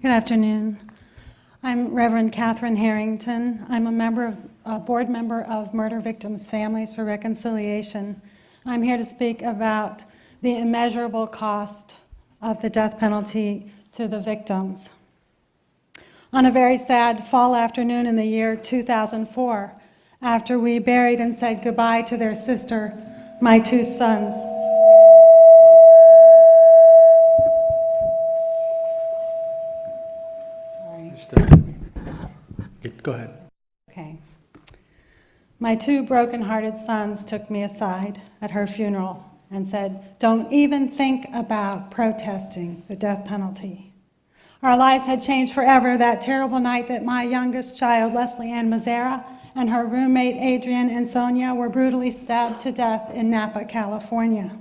Good afternoon. I'm Reverend Katherine Harrington. I'm a board member of Murder Victims' Families for Reconciliation. I'm here to speak about the immeasurable cost of the death penalty to the victims. On a very sad fall afternoon in the year 2004, after we buried and said goodbye to their sister, my two sons, Go ahead. Okay. My two broken-hearted sons took me aside at her funeral and said, "Don't even think about protesting the death penalty." Our lives had changed forever that terrible night that my youngest child, Leslie Ann Mazzara, and her roommate, Adrian and Sonia, were brutally stabbed to death in Napa, California.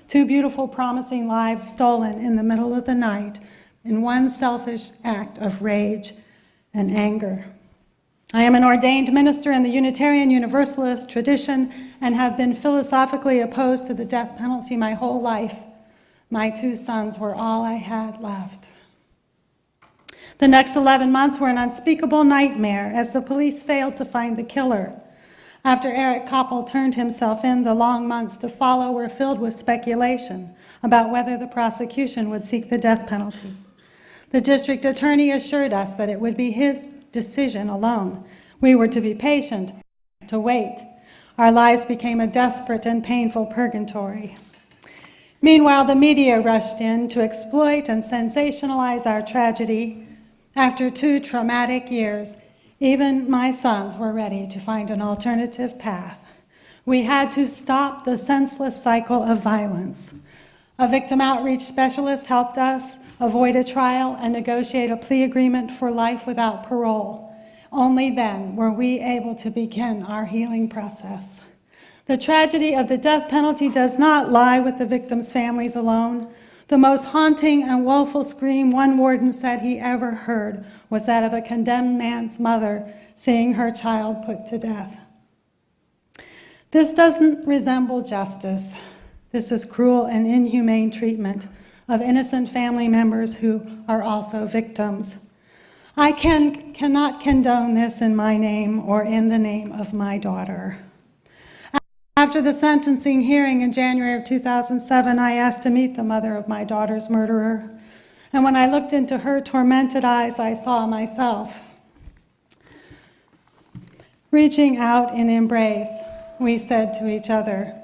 Two beautiful, promising lives stolen in the middle of the night in one selfish act of rage and anger. I am an ordained minister in the Unitarian Universalist tradition and have been philosophically opposed to the death penalty my whole life. My two sons were all I had left. The next 11 months were an unspeakable nightmare as the police failed to find the killer. After Eric Koppel turned himself in, the long months to follow were filled with speculation about whether the prosecution would seek the death penalty. The district attorney assured us that it would be his decision alone. We were to be patient, to wait. Our lives became a desperate and painful purgatory. Meanwhile, the media rushed in to exploit and sensationalize our tragedy. After 2 traumatic years, even my sons were ready to find an alternative path. We had to stop the senseless cycle of violence. A victim outreach specialist helped us avoid a trial and negotiate a plea agreement for life without parole. Only then were we able to begin our healing process. The tragedy of the death penalty does not lie with the victims' families alone. The most haunting and woeful scream one warden said he ever heard was that of a condemned man's mother seeing her child put to death. This doesn't resemble justice. This is cruel and inhumane treatment of innocent family members who are also victims. I cannot condone this in my name or in the name of my daughter. After the sentencing hearing in January of 2007, I asked to meet the mother of my daughter's murderer. And when I looked into her tormented eyes, I saw myself. Reaching out in embrace, we said to each other,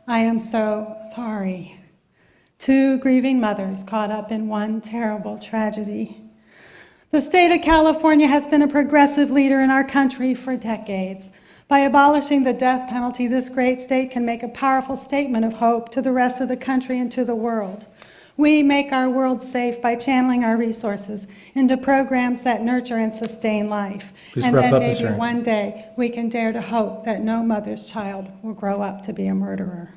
"I am so sorry." 2 grieving mothers caught up in one terrible tragedy. The state of California has been a progressive leader in our country for decades. By abolishing the death penalty, this great state can make a powerful statement of hope to the rest of the country and to the world. We make our world safe by channeling our resources into programs that nurture and sustain life. Please and wrap then up, maybe Ms. one day we can dare to hope that no mother's child will grow up to be a murderer.